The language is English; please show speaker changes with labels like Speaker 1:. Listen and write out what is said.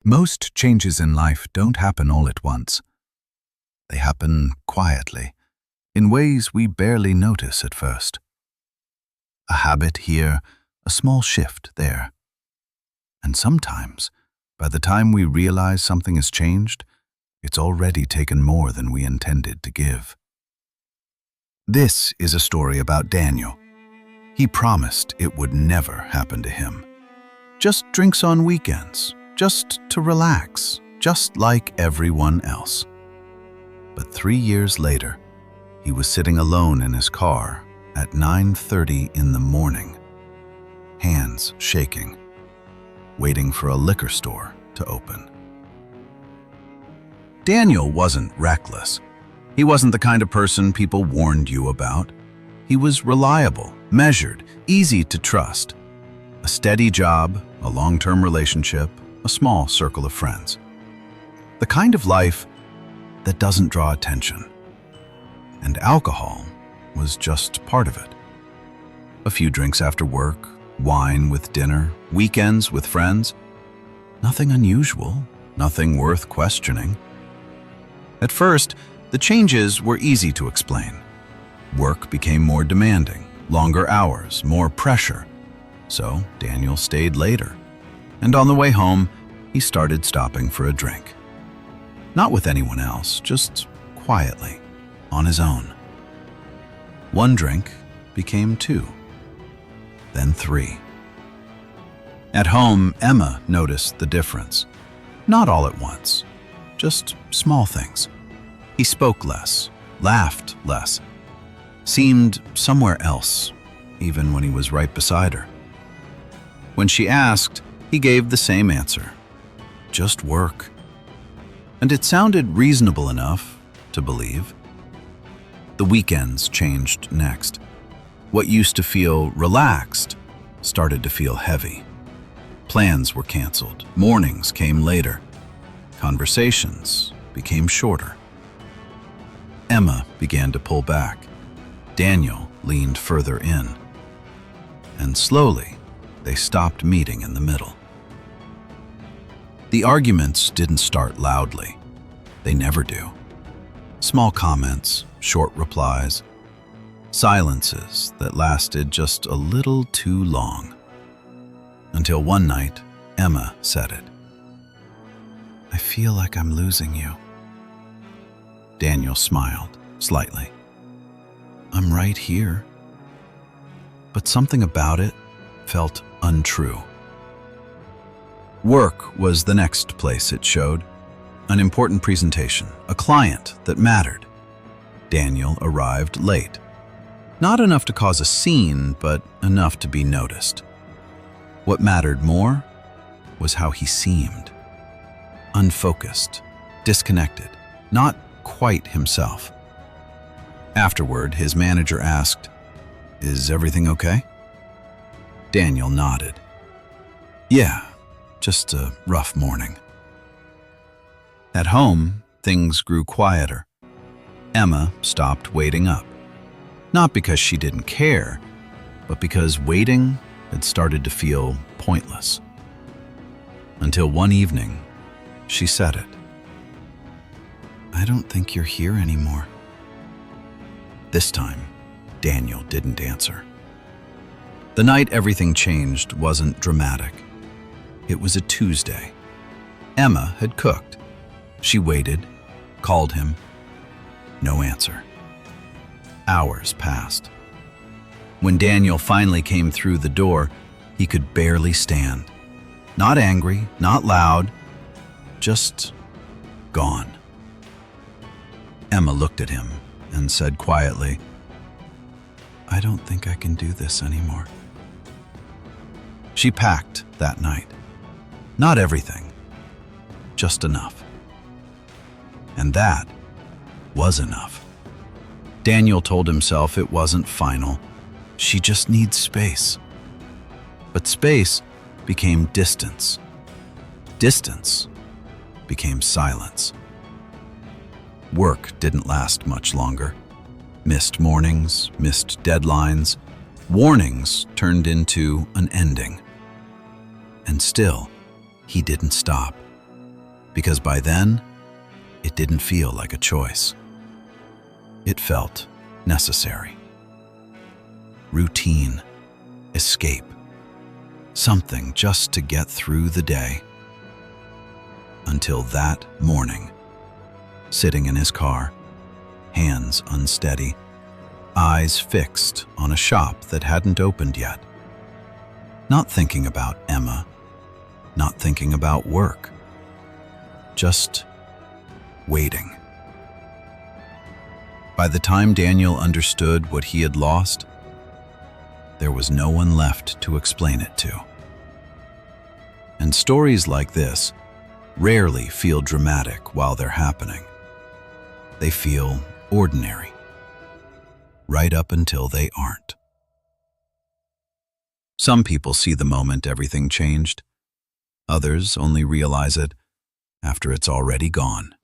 Speaker 1: Most changes in life don't happen all at once. They happen quietly, in ways we barely notice at first. A habit here, a small shift there. And sometimes, by the time we realize something has changed, it's already taken more than we intended to give. This is a story about Daniel. He promised it would never happen to him. Just drinks on weekends, just to relax, just like everyone else. But 3 years later, he was sitting alone in his car at 9:30 in the morning, hands shaking, waiting for a liquor store to open. Daniel wasn't reckless. He wasn't the kind of person people warned you about. He was reliable, measured, easy to trust. A steady job, a long-term relationship, a small circle of friends. The kind of life that doesn't draw attention. And alcohol was just part of it. A few drinks after work, wine with dinner, weekends with friends. Nothing unusual, nothing worth questioning. At first, the changes were easy to explain. Work became more demanding, longer hours, more pressure. So Daniel stayed later. And on the way home, he started stopping for a drink. Not with anyone else, just quietly, on his own. 1 drink became 2, then 3. At home, Emma noticed the difference. Not all at once, just small things. He spoke less, laughed less, seemed somewhere else, even when he was right beside her. When she asked, he gave the same answer. Just work. And it sounded reasonable enough to believe. The weekends changed next. What used to feel relaxed started to feel heavy. Plans were canceled. Mornings came later. Conversations became shorter. Emma began to pull back. Daniel leaned further in. And slowly, they stopped meeting in the middle. The arguments didn't start loudly. They never do. Small comments, short replies, silences that lasted just a little too long. Until one night, Emma said it. "I feel like I'm losing you." Daniel smiled slightly. "I'm right here." But something about it felt untrue. Work was the next place it showed. An important presentation, a client that mattered. Daniel arrived late. Not enough to cause a scene, but enough to be noticed. What mattered more was how he seemed. Unfocused, disconnected, not quite himself. Afterward, his manager asked, "Is everything okay?" Daniel nodded. "Yeah, just a rough morning." At home, things grew quieter. Emma stopped waiting up. Not because she didn't care, but because waiting had started to feel pointless. Until one evening, she said it. "I don't think you're here anymore." This time, Daniel didn't answer. The night everything changed wasn't dramatic. It was a Tuesday. Emma had cooked. She waited, called him. No answer. Hours passed. When Daniel finally came through the door, he could barely stand. Not angry, not loud, just gone. Emma looked at him and said quietly, "I don't think I can do this anymore." She packed that night. Not everything, just enough. And that was enough. Daniel told himself it wasn't final. She just needs space. But space became distance. Distance became silence. Work didn't last much longer. Missed mornings, missed deadlines, warnings turned into an ending. And still, he didn't stop. because by then, it didn't feel like a choice. It felt necessary. Routine, escape, something just to get through the day. Until that morning, sitting in his car, hands unsteady, eyes fixed on a shop that hadn't opened yet. Not thinking about Emma, not thinking about work, just waiting. By the time Daniel understood what he had lost, there was no one left to explain it to. And stories like this rarely feel dramatic while they're happening. They feel ordinary, right up until they aren't. Some people see the moment everything changed. Others only realize it after it's already gone.